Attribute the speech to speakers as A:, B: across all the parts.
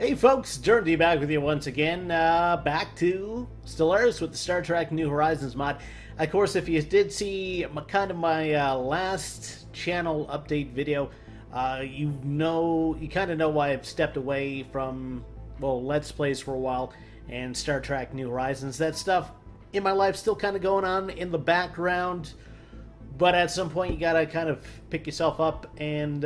A: Hey folks, Durinde back with you once again. Back to Stellaris with the Star Trek New Horizons mod. Of course, if you did see my last channel update video, you kind of know why I've stepped away from, well, Let's Plays for a while and Star Trek New Horizons. That stuff in my life still kind of going on in the background. But at some point, you gotta kind of pick yourself up and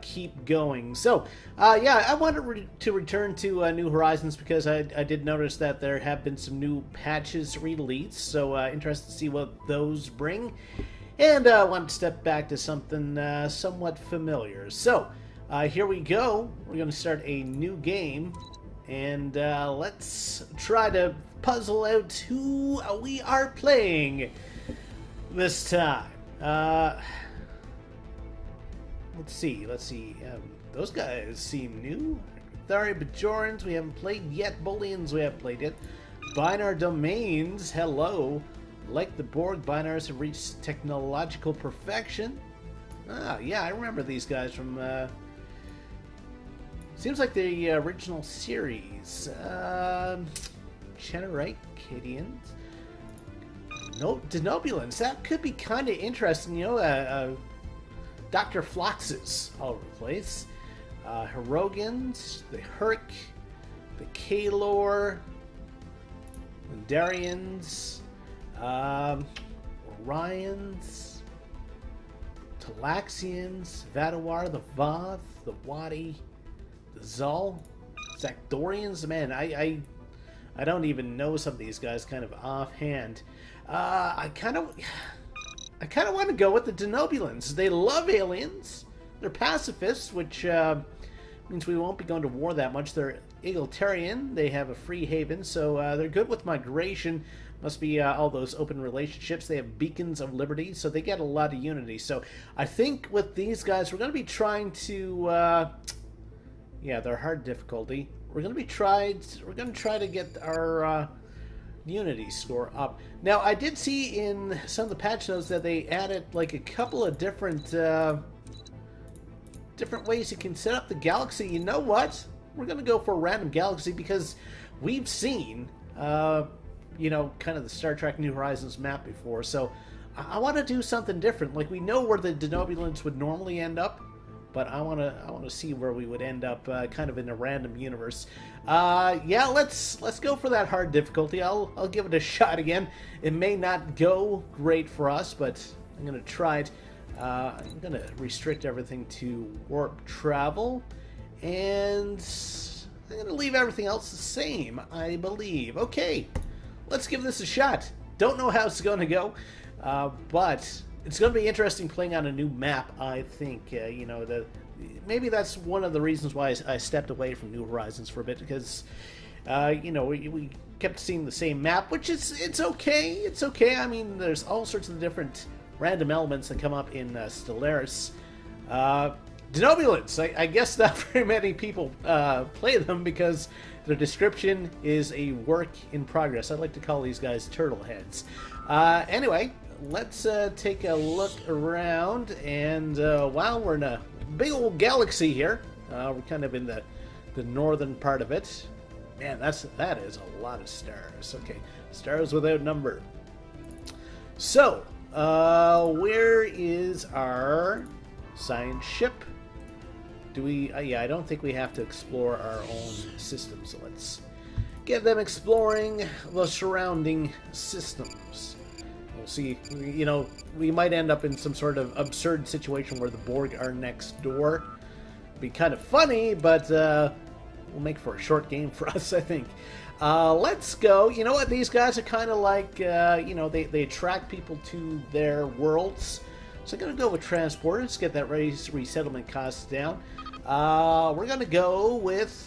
A: keep going. So, yeah, I wanted to return to New Horizons because I did notice that there have been some new patches released. So, interested to see what those bring. And I wanted to step back to something somewhat familiar. So, here we go. We're going to start a new game. And let's try to puzzle out who we are playing this time. Let's see. Those guys seem new. Thari Bajorans, we haven't played yet. Booleans, we haven't played yet. Binar Domains, hello. Like the Borg, Binars have reached technological perfection. Yeah, I remember these guys from, seems like the original series. Chenerite, Cadians. No, Denobulans. That could be kind of interesting, you know. Dr. Floxes all over the place. Hirogans, the Herc, the Kalor, the Darians, Orions, Talaxians, Vadawar, the Voth, the Wadi, the Zul, Zakdorians. Man, I don't even know some of these guys kind of offhand. I kind of want to go with the Denobulans. They love aliens. They're pacifists, which means we won't be going to war that much. They're egalitarian. They have a free haven, so they're good with migration. Must be all those open relationships. They have beacons of liberty, so they get a lot of unity. So I think with these guys, we're going to be trying to, yeah, they're hard difficulty. We're going to try to get our unity score up. Now, I did see in some of the patch notes that they added like a couple of different ways you can set up the galaxy. You know what? We're going to go for a random galaxy because we've seen, you know, kind of the Star Trek New Horizons map before. So I want to do something different. Like, we know where the Denobulans would normally end up, but I want to see where we would end up, kind of in a random universe. Yeah, let's go for that hard difficulty. I'll give it a shot again. It may not go great for us, but I'm gonna try it. I'm gonna restrict everything to warp travel, and I'm gonna leave everything else the same, I believe. Okay, let's give this a shot. Don't know how it's gonna go, but it's going to be interesting playing on a new map, I think. You know, maybe that's one of the reasons why I stepped away from New Horizons for a bit, because, you know, we kept seeing the same map, which it's okay. It's okay. I mean, there's all sorts of different random elements that come up in Stellaris. Denobulans, I guess not very many people play them because their description is a work in progress. I like to call these guys Turtleheads. Anyway, let's take a look around, and wow, we're in a big old galaxy here. We're kind of in the northern part of it. Man, that is a lot of stars. Okay, stars without number. So, where is our science ship? Do we? Yeah, I don't think we have to explore our own system. So let's get them exploring the surrounding systems. We'll see. You know, we might end up in some sort of absurd situation where the Borg are next door. It'd be kind of funny, but we'll make for a short game for us, I think. Let's go. You know what? These guys are kind of like, you know, they attract people to their worlds. So I'm going to go with transporters, get that resettlement costs down. We're going to go with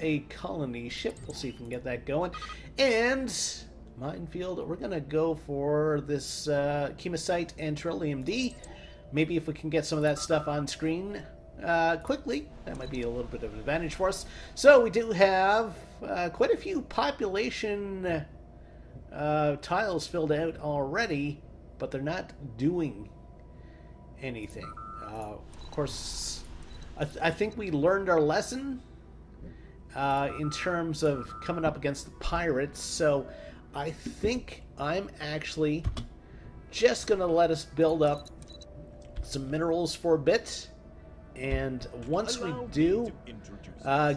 A: a colony ship. We'll see if we can get that going. And minefield, we're going to go for this Chemosite and Trillium D. Maybe if we can get some of that stuff on screen quickly, that might be a little bit of an advantage for us. So we do have quite a few population tiles filled out already, but they're not doing anything. Of course, I think we learned our lesson in terms of coming up against the pirates. So I think I'm actually just going to let us build up some minerals for a bit. And once we do,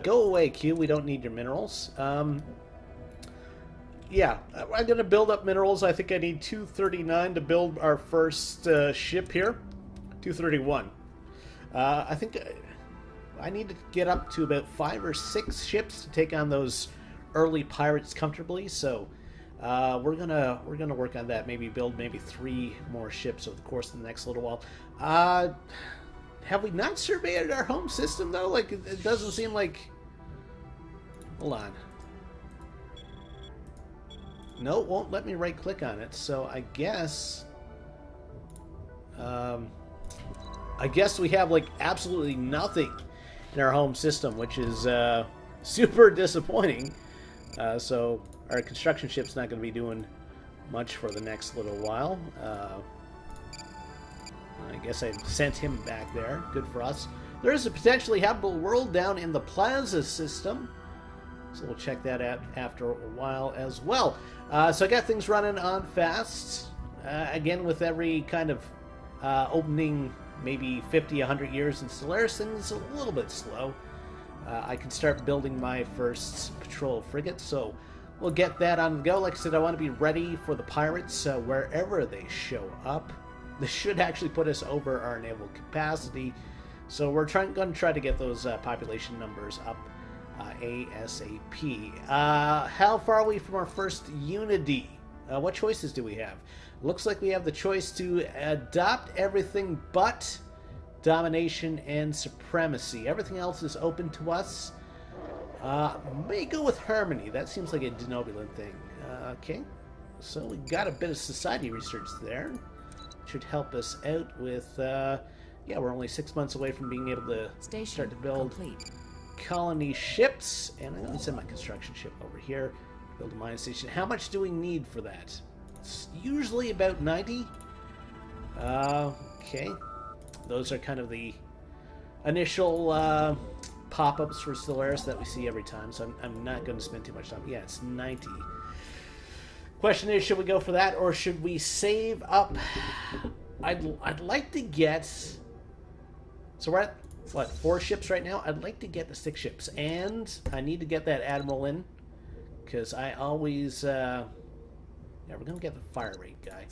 A: go away, Q. We don't need your minerals. Yeah, I'm going to build up minerals. I think I need 239 to build our first ship here. 231. I think I need to get up to about 5 or 6 ships to take on those early pirates comfortably. So we're gonna work on that. Maybe build 3 more ships over the course of the next little while. Have we not surveyed our home system though? Like it doesn't seem like. Hold on. No, it won't let me right click on it. So I guess we have like absolutely nothing in our home system, which is super disappointing. So our construction ship's not going to be doing much for the next little while. I guess I sent him back there. Good for us. There is a potentially habitable world down in the Plaza system. So we'll check that out after a while as well. So I got things running on fast. Again, with every kind of opening, maybe 50, 100 years in Stellaris, things a little bit slow. I can start building my first patrol frigate, so we'll get that on the go. Like I said, I want to be ready for the pirates wherever they show up. This should actually put us over our naval capacity, so we're going to try to get those population numbers up ASAP. How far are we from our first unity? What choices do we have? Looks like we have the choice to adopt everything but domination and supremacy. Everything else is open to us. May go with harmony. That seems like a Denobulan thing. Okay, so we got a bit of society research there. Should help us out with, yeah, we're only 6 months away from being able to start to build colony ships. And I'm going to send my construction ship over here, build a mine station. How much do we need for that? It's usually about 90. Okay. Those are kind of the initial pop-ups for Stellaris that we see every time, so I'm not going to spend too much time. Yeah, it's 90. Question is, should we go for that, or should we save up? I'd like to get... So we're at, what, 4 ships right now? I'd like to get the 6 ships, and I need to get that Admiral in, because I always... yeah, we're going to get the fire rate guy.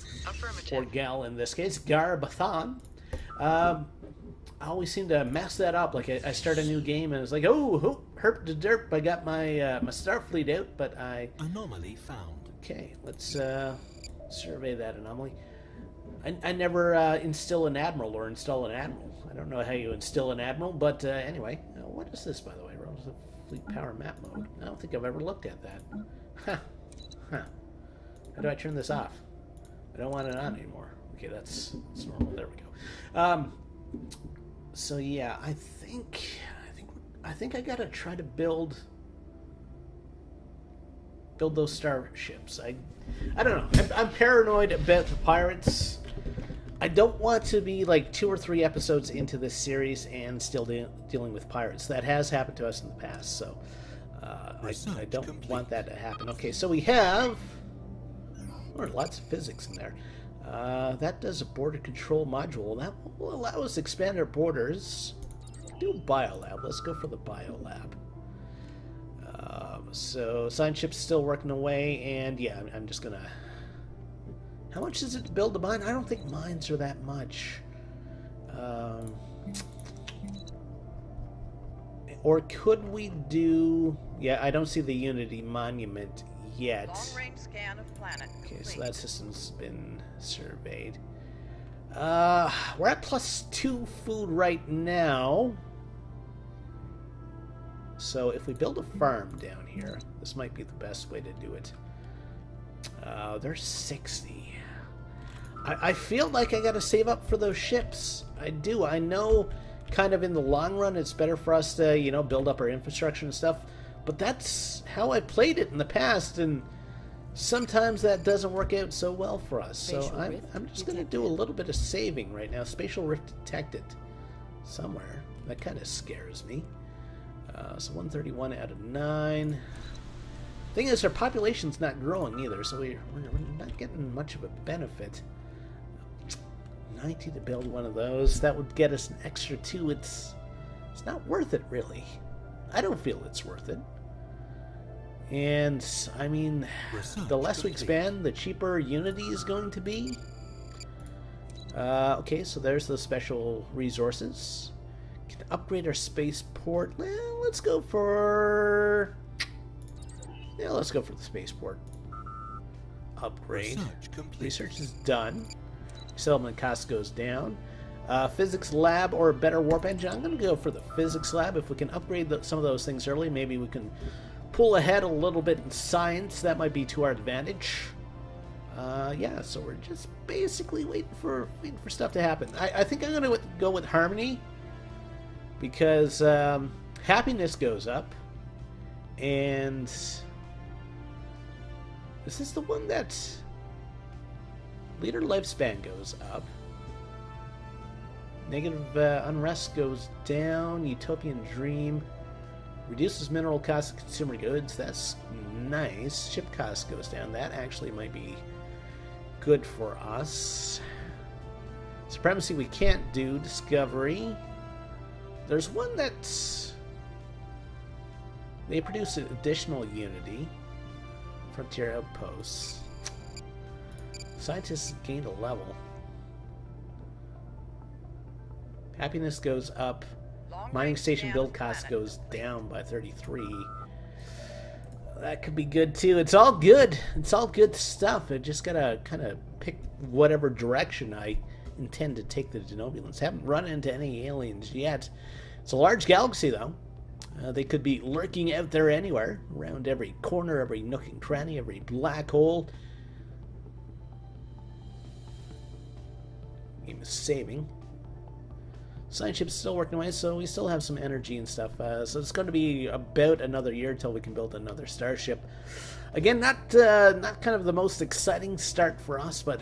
A: Or gal in this case, Garbathan. I always seem to mess that up. Like I start a new game and it's like, oh, herp de derp, I got my my Starfleet out, but I...
B: Anomaly found.
A: Okay, let's survey that anomaly. I never instill an admiral or install an admiral. I don't know how you instill an admiral, but anyway. What is this, by the way? Rose of Fleet Power Map Mode. I don't think I've ever looked at that. Huh. How do I turn this off? I don't want it on anymore. Okay, that's normal. There we go. So yeah, I think I gotta try to build those starships. I don't know. I'm paranoid about the pirates. I don't want to be like 2 or 3 episodes into this series and still dealing with pirates. That has happened to us in the past, so I don't want that to happen. Okay, so we have lots of physics in there. That does a border control module. That will allow us to expand our borders. Do a biolab. Let's go for the biolab. So science ship's still working away, and yeah, I'm just gonna... How much is it to build a mine? I don't think mines are that much. Or could we do... Yeah, I don't see the Unity Monument yet.
C: Long-range scan of planet
A: Okay,
C: complete.
A: so that system's been surveyed. We're at +2 food right now. So if we build a farm down here, this might be the best way to do it. There's 60. I feel like I gotta save up for those ships. I do. I know kind of in the long run it's better for us to, you know, build up our infrastructure and stuff. But that's how I played it in the past, and sometimes that doesn't work out so well for us. So I'm just going to do a little bit of saving right now. Spatial rift detected somewhere. That kind of scares me. So 131 out of 9. Thing is, our population's not growing either, so we're not getting much of a benefit. 90 to build one of those. That would get us an extra 2. It's not worth it, really. I don't feel it's worth it. And, I mean, the less we expand, the cheaper Unity is going to be. Okay, so there's the special resources. Can upgrade our spaceport. Well, let's go for... Yeah, let's go for the spaceport. Upgrade. Research is done. Settlement cost goes down. Physics lab or a better warp engine. I'm going to go for the physics lab. If we can upgrade some of those things early, maybe we can pull ahead a little bit in science. That might be to our advantage. Yeah, so we're just basically waiting for stuff to happen. I think I'm going to go with harmony because happiness goes up, and this is the one that leader lifespan goes up. Negative unrest goes down. Utopian dream reduces mineral cost of consumer goods. That's nice. Ship cost goes down. That actually might be good for us. Supremacy we can't do. Discovery. There's one that's... They produce additional unity. Frontier outposts. Scientists gained a level. Happiness goes up. Mining station build cost goes down by 33. That could be good too. It's all good. It's all good stuff. I just gotta kind of pick whatever direction I intend to take the Denobulans. Haven't run into any aliens yet. It's a large galaxy though. They could be lurking out there anywhere, around every corner, every nook and cranny, every black hole. Game is saving. Science ship's still working away, so we still have some energy and stuff. So it's going to be about another year until we can build another starship. Again, not kind of the most exciting start for us, but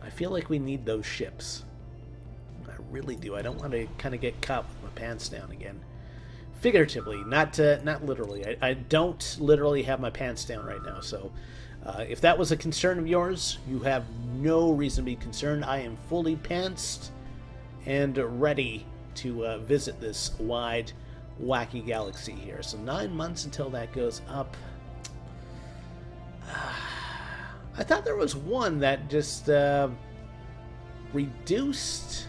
A: I feel like we need those ships. I really do. I don't want to kind of get caught with my pants down again. Figuratively, not literally. I don't literally have my pants down right now, so if that was a concern of yours, you have no reason to be concerned. I am fully pantsed and ready to visit this wide, wacky galaxy here. So 9 months until that goes up. I thought there was one that just reduced.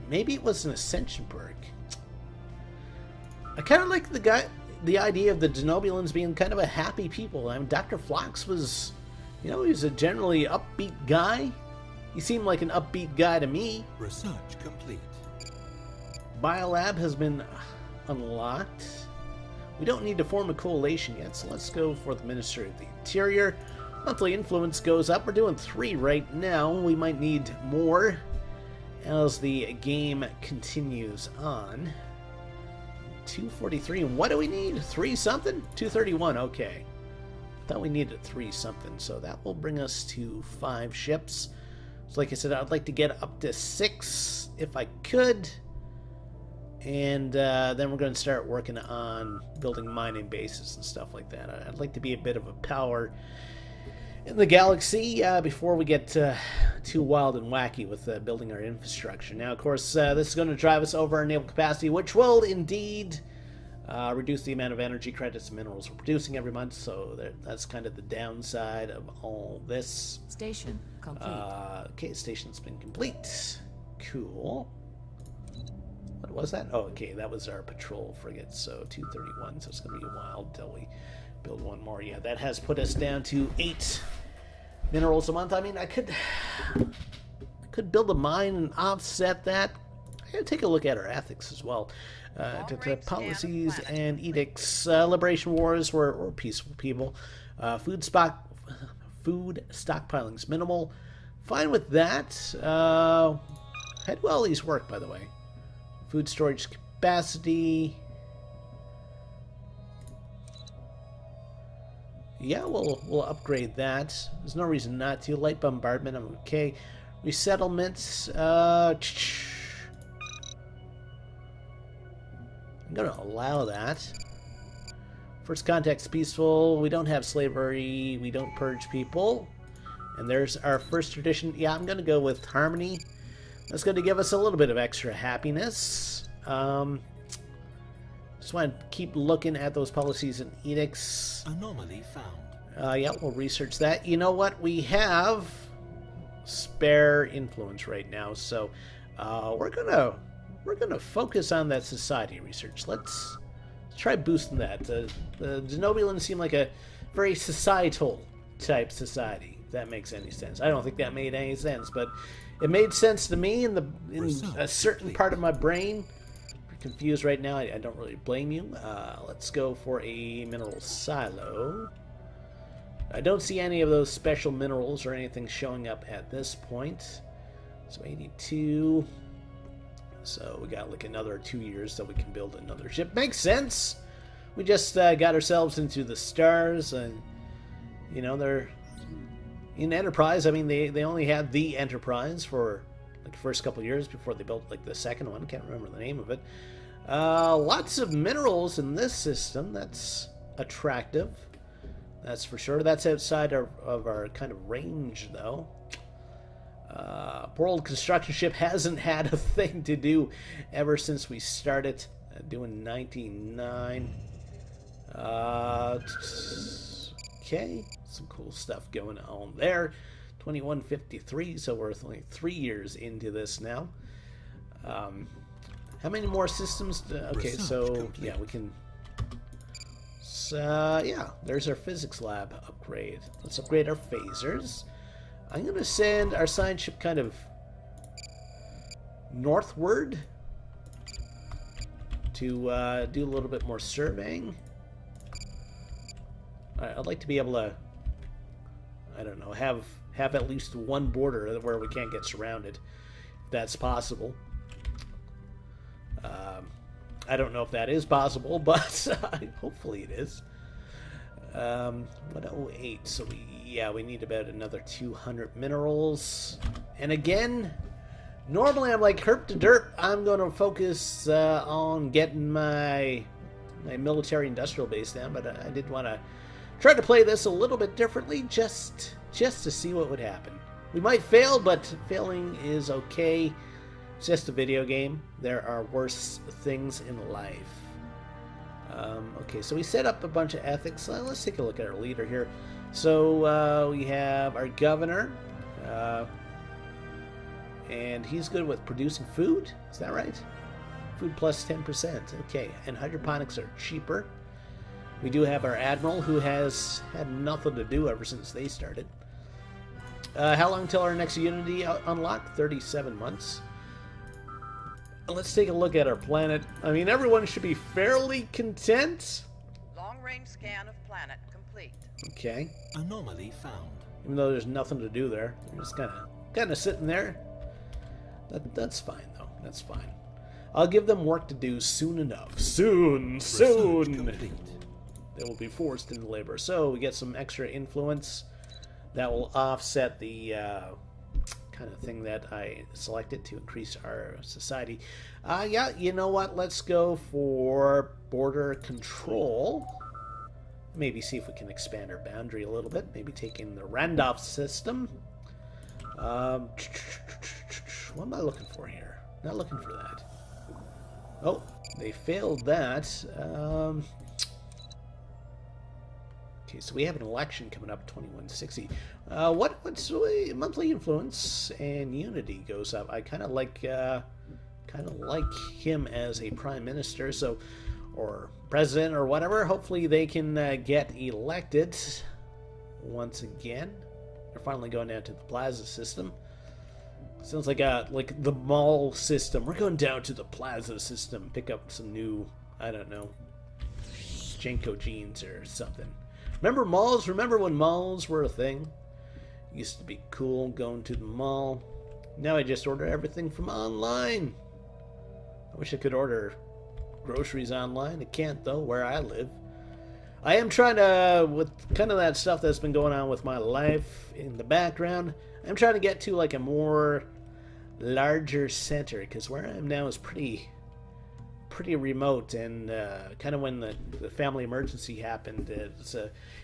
A: Maybe it was an ascension perk. I kind of like the idea of the Denobulans being kind of a happy people. I mean, Dr. Phlox was, he was a generally upbeat guy. He seemed like an upbeat guy to me.
B: Research complete.
A: Biolab has been unlocked. We don't need to form a coalition yet, so let's go for the Ministry of the Interior. Monthly influence goes up. We're doing 3 right now. We might need more as the game continues on. 243. And what do we need? 3 something? 231. Okay. Thought we needed 3 something, so that will bring us to 5 ships. So like I said, I'd like to get up to 6 if I could. And then we're going to start working on building mining bases and stuff like that. I'd like to be a bit of a power in the galaxy before we get too wild and wacky with building our infrastructure. Now, of course, this is going to drive us over our naval capacity, which will indeed reduce the amount of energy credits and minerals we're producing every month. So that's kind of the downside of all this.
C: Station complete.
A: Okay, station's been complete. Cool. What was that? Oh, okay, that was our patrol frigate. So 231. So it's going to be a while until we build one more. Yeah, that has put us down to 8 minerals a month. I mean, I could build a mine and offset that. I gotta take a look at our ethics as well. Policies and edicts. Liberation wars, we're peaceful people. Food stockpiling's minimal. Fine with that. How do all these work, by the way? Food storage capacity. Yeah, we'll upgrade that. There's no reason not to. Light bombardment, I'm okay. Resettlements. I'm going to allow that. First contact's peaceful. We don't have slavery. We don't purge people. And there's our first tradition. Yeah, I'm going to go with harmony. That's going to give us a little bit of extra happiness. Just want to keep looking at those policies and edicts.
B: Anomaly found.
A: Yeah, we'll research that. You know what? We have spare influence right now, so we're gonna focus on that society research. Let's try boosting that. The Denobulan seem like a very societal type society, if that makes any sense. I don't think that made any sense, but it made sense to me in a certain part of my brain. If you're confused right now, I don't really blame you. Let's go for a mineral silo. I don't see any of those special minerals or anything showing up at this point. So 82. So we got like another 2 years so we can build another ship. Makes sense. We just got ourselves into the stars, and you know, they're in Enterprise. I mean, they only had the Enterprise for like the first couple years before they built like the second one. Can't remember the name of it. Lots of minerals in this system. That's attractive. That's for sure. That's outside of our kind of range, though. Poor old construction ship hasn't had a thing to do ever since we started doing 99. Okay, some cool stuff going on there. 2153, so we're only 3 years into this now. How many more systems? Okay, so yeah, we can. Yeah, there's our physics lab upgrade. Let's upgrade our phasers. I'm going to send our science ship kind of northward to do a little bit more surveying. I'd like to be able to, I don't know, have at least one border where we can't get surrounded, if that's possible. I don't know if that is possible, but hopefully it is. 108, so we need about another 200 minerals. And again, normally I'm like herp to derp. I'm going to focus on getting my military industrial base down, but I did want to try to play this a little bit differently, just to see what would happen. We might fail, but failing is okay. It's just a video game. There are worse things in life. Okay, so we set up a bunch of ethics. Let's take a look at our leader here. So we have our governor, and he's good with producing food. Is that right? Food plus 10%. Okay, and hydroponics are cheaper. We do have our admiral, who has had nothing to do ever since they started. How long till our next Unity unlock? 37 months. Let's take a look at our planet. I mean, everyone should be fairly content.
C: Long-range scan of planet complete.
A: Okay.
B: Anomaly found.
A: Even though there's nothing to do there, they're just kind of sitting there. That's fine though. That's fine. I'll give them work to do soon enough. Soon. They will be forced into labor. So we get some extra influence that will offset the kind of thing that I selected to increase our society. Yeah, you know what? Let's go for border control. Maybe see if we can expand our boundary a little bit. Maybe take in the Randolph system. What am I looking for here? Not looking for that. Oh, they failed that. Okay, so we have an election coming up, 2160. What's monthly influence and unity goes up? I kind of like him as a prime minister, so or president or whatever. Hopefully they can get elected once again. They're finally going down to the plaza system. Sounds like the mall system. We're going down to the plaza system. Pick up some new, I don't know, Jenko jeans or something. Remember malls? Remember when malls were a thing? Used to be cool going to the mall. Now I just order everything from online. I wish I could order groceries online. I can't though, where I live. I am trying to, with kind of that stuff that's been going on with my life in the background, I'm trying to get to like a more larger center, because where I am now is pretty pretty remote, and kind of when the family emergency happened, it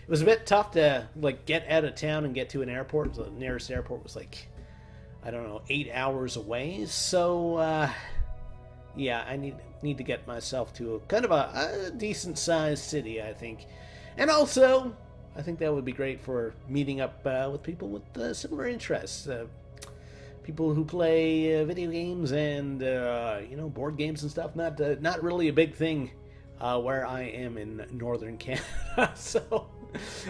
A: was a bit tough to like get out of town and get to an airport. The nearest airport was like, I don't know, 8 hours away. So yeah, I need to get myself to kind of a decent sized city, I think. And also, I think that would be great for meeting up with people with similar interests. People who play video games and board games and stuff. Not really a big thing where I am in northern Canada. So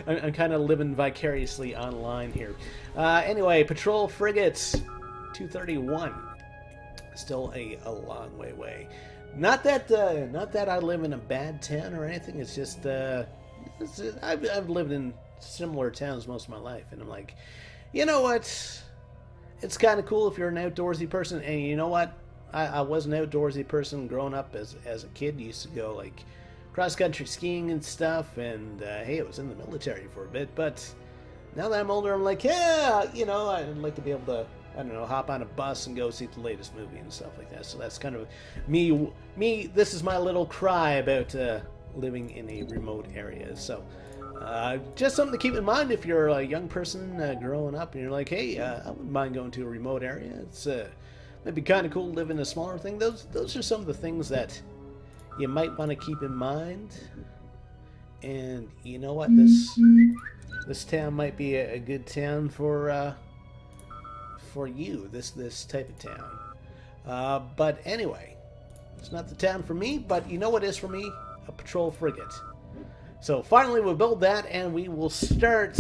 A: I'm kind of living vicariously online here. Anyway, patrol frigates 231. Still a long way away. Not that I live in a bad town or anything. It's just I've lived in similar towns most of my life, and I'm like, you know what? It's kind of cool if you're an outdoorsy person, and you know what? I was an outdoorsy person growing up as a kid. Used to go like cross country skiing and stuff, and hey, I was in the military for a bit. But now that I'm older, I'm like, yeah, I'd like to be able to, I don't know, hop on a bus and go see the latest movie and stuff like that. So that's kind of me. This is my little cry about living in a remote area. So just something to keep in mind if you're a young person growing up and you're like, hey, I wouldn't mind going to a remote area. It's it'd be kind of cool to live in a smaller thing. Those are some of the things that you might want to keep in mind. And you know what, this town might be a good town for you. This type of town. But anyway, it's not the town for me. But you know what is for me? A patrol frigate. So finally we'll build that, and we will start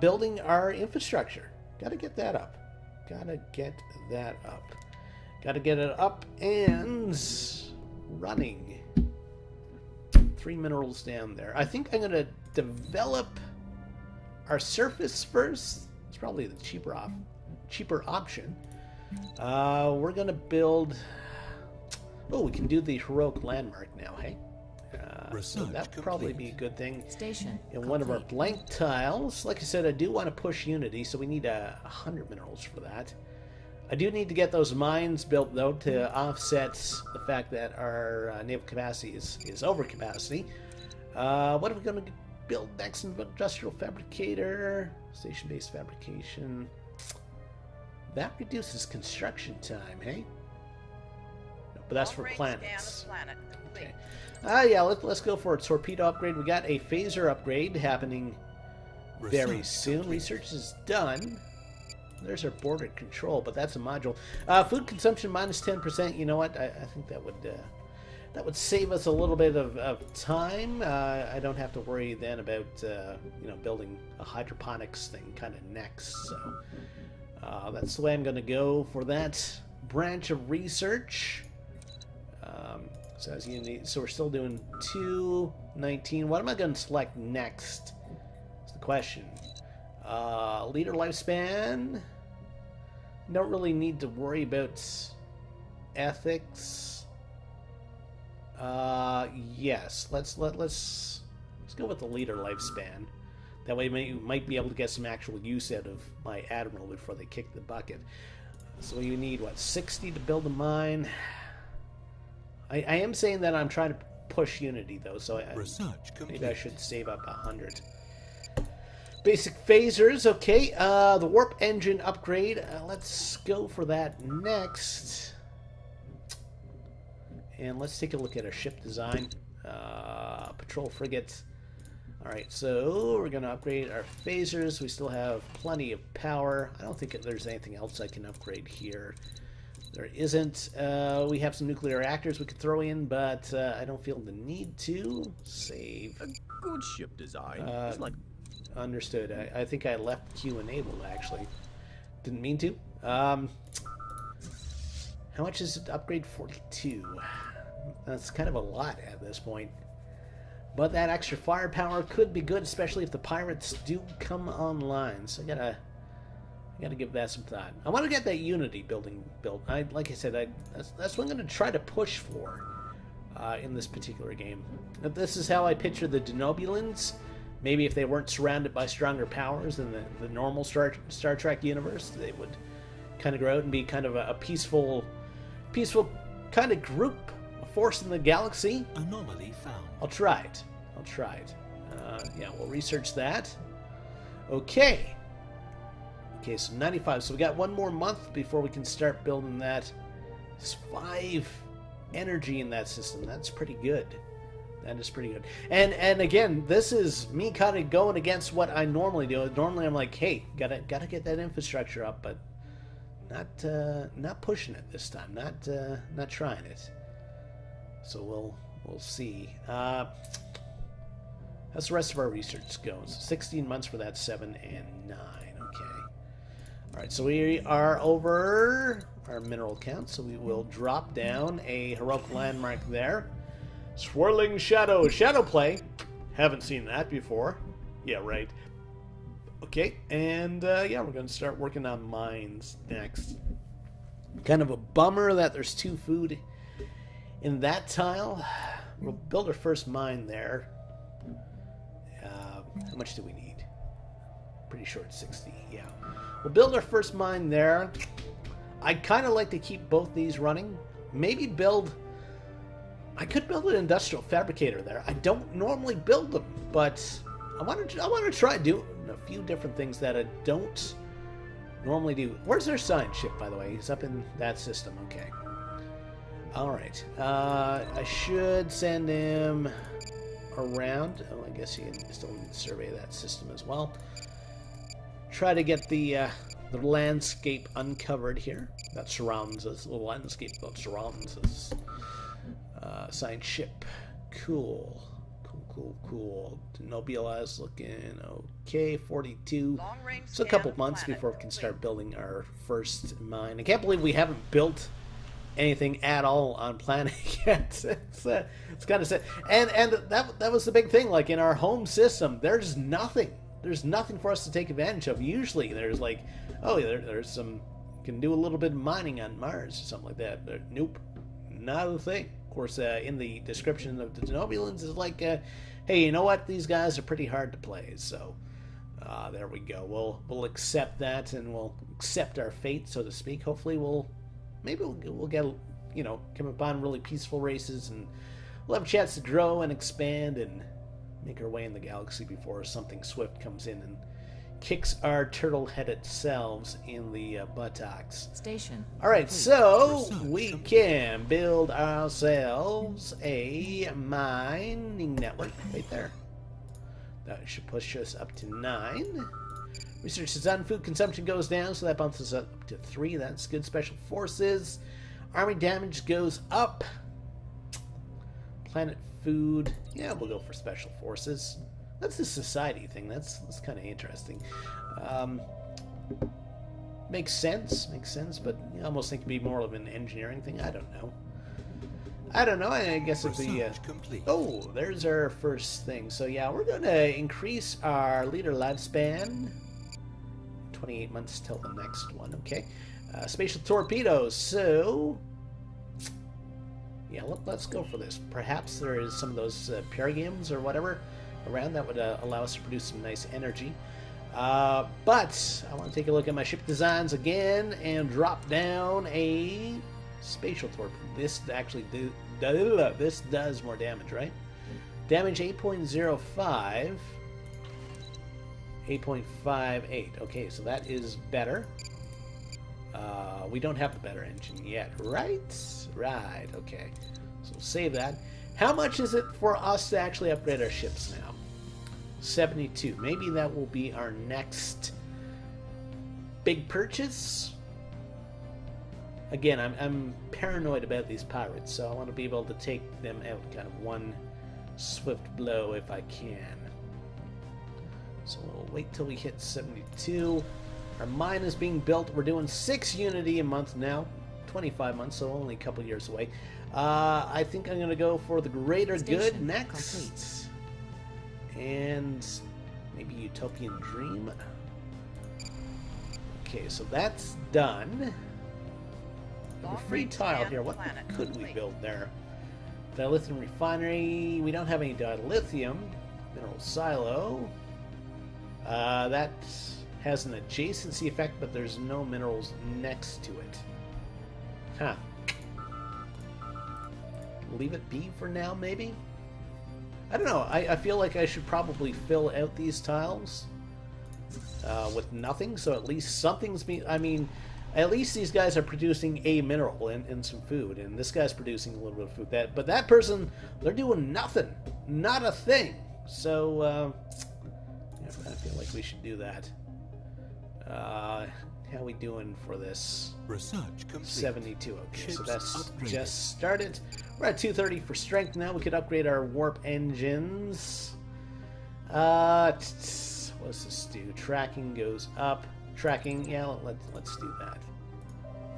A: building our infrastructure. Gotta get that up. Gotta get it up and running. 3 minerals down there. I think I'm gonna develop our surface first. It's probably the cheaper option. We're gonna build. Oh, we can do the heroic landmark now, hey? So that would probably be a good thing.
D: Station
A: in one of our blank tiles. Like I said, I do want to push Unity, so we need 100 minerals for that. I do need to get those mines built, though, to offset the fact that our naval capacity is over capacity. What are we going to build next? Industrial fabricator, station-based fabrication. That reduces construction time, hey? But that's for planets. Okay. Yeah, let's go for a torpedo upgrade. We got a phaser upgrade happening very soon. Research is done. There's our border control, but that's a module. Food consumption minus 10%. You know what? I think that would save us a little bit of time. I don't have to worry then about building a hydroponics thing kind of next. So that's the way I'm going to go for that branch of research. So as you need, so we're still doing 219. What am I going to select next? That's the question. Leader lifespan. Don't really need to worry about ethics. Yes, let's go with the leader lifespan. That way we might be able to get some actual use out of my admiral before they kick the bucket. So you need what, 60 to build a mine. I am saying that I'm trying to push Unity, though, so maybe I should save up 100. Basic phasers, okay. The warp engine upgrade. Let's go for that next. And let's take a look at our ship design. Patrol frigates. Alright, so we're going to upgrade our phasers. We still have plenty of power. I don't think there's anything else I can upgrade here. There isn't. We have some nuclear reactors we could throw in, but I don't feel the need to. Save.
E: A good ship design. It's like...
A: Understood. I think I left Q enabled, actually. Didn't mean to. How much is it to upgrade? 42. That's kind of a lot at this point. But that extra firepower could be good, especially if the pirates do come online. So I gotta give that some thought. I want to get that Unity building built. Like I said, that's what I'm going to try to push for in this particular game. This is how I picture the Denobulans. Maybe if they weren't surrounded by stronger powers than the normal Star Trek universe, they would kind of grow out and be kind of a peaceful kind of group a force in the galaxy?
B: Anomaly found.
A: I'll try it. Yeah, we'll research that. Okay. Okay, so 95. So we got one more month before we can start building that. There's 5 energy in that system. That's pretty good. That is pretty good. And again, this is me kind of going against what I normally do. Normally I'm like, hey, gotta get that infrastructure up, but not pushing it this time. Not trying it. So we'll see. How's the rest of our research going? So 16 months for that, 7 and 9. Okay. Alright, so we are over our mineral count, so we will drop down a heroic landmark there. Swirling Shadow. Shadow play. Haven't seen that before. Yeah, right. Okay, and yeah, we're going to start working on mines next. Kind of a bummer that there's 2 food in that tile. We'll build our first mine there. How much do we need? Pretty sure it's 60, yeah. We'll build our first mine there. I'd kind of like to keep both these running. Maybe build... I could build an industrial fabricator there. I don't normally build them, but I want to try doing a few different things that I don't normally do. Where's their science ship, by the way? He's up in that system. Okay. All right. I should send him around. Oh, I guess he still needs to survey that system as well. Try to get the landscape uncovered here that surrounds us. The landscape that surrounds us. Science ship. Cool. Denobulan is looking okay. 42. So a couple months before we can start building our first mine. I can't believe we haven't built anything at all on planet yet. It's kind of sad. And that was the big thing. Like in our home system, there's nothing. There's nothing for us to take advantage of. Usually there's like, oh, there's some, can do a little bit of mining on Mars or something like that. But nope, not a thing. Of course, in the description of the Denobulans is like, hey, you know what? These guys are pretty hard to play. So there we go. We'll accept that, and we'll accept our fate, so to speak. Hopefully we'll get, you know, come upon really peaceful races, and we'll have a chance to grow and expand and make our way in the galaxy before something swift comes in and kicks our turtle-headed selves in the buttocks.
D: Station.
A: All right, so we can build ourselves a mining network right there. That should push us up to 9. Research is done. Food consumption goes down, so that bumps us up to 3. That's good. Special forces. Army damage goes up. Planet food. Yeah, we'll go for special forces. That's a society thing. That's kind of interesting. Makes sense, but you almost think it'd be more of an engineering thing. I don't know. I guess if the oh, there's our first thing. So yeah, we're gonna increase our leader lifespan. 28 months till the next one. Okay. Spatial torpedoes. So yeah, let's go for this. Perhaps there is some of those perigams or whatever around that would allow us to produce some nice energy. But I want to take a look at my ship designs again and drop down a spatial torpedo. This actually this does more damage, right? Damage 8.05, 8.58. Okay, so that is better. We don't have the better engine yet, right? Right. Okay, so we'll save that. How much is it for us to actually upgrade our ships now? 72. Maybe that will be our next big purchase. Again, I'm paranoid about these pirates, so I want to be able to take them out kind of one swift blow if I can. So we'll wait till we hit 72. Our mine is being built. We're doing 6 Unity a month now. 25 months, so only a couple years away. I think I'm going to go for the greater good next. Complete. And maybe Utopian Dream. Okay, so that's done. A free tile here. What could we build there? Dilithium refinery. We don't have any dilithium. Mineral silo. That has an adjacency effect, but there's no minerals next to it. Huh. leave it be for now, maybe? I don't know. I feel like I should probably fill out these tiles with nothing, so at least something's being... I mean, at least these guys are producing a mineral and some food, and this guy's producing a little bit of food. But that person, they're doing nothing. Not a thing. So, I feel like we should do that. How we doing for this?
B: Research complete.
A: 72. Okay, so
B: Ships
A: that's
B: upgraded.
A: just started. We're at 230 for strength now. We could upgrade our warp engines. What's this do? Tracking goes up. Tracking, yeah, let's do that.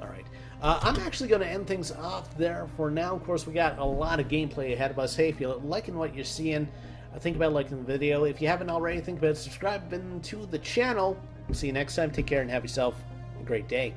A: All right. I'm actually going to end things off there for now. Of course, we got a lot of gameplay ahead of us. Hey, if you're liking what you're seeing, think about liking the video. If you haven't already, think about subscribing to the channel. See you next time. Take care and have yourself a great day.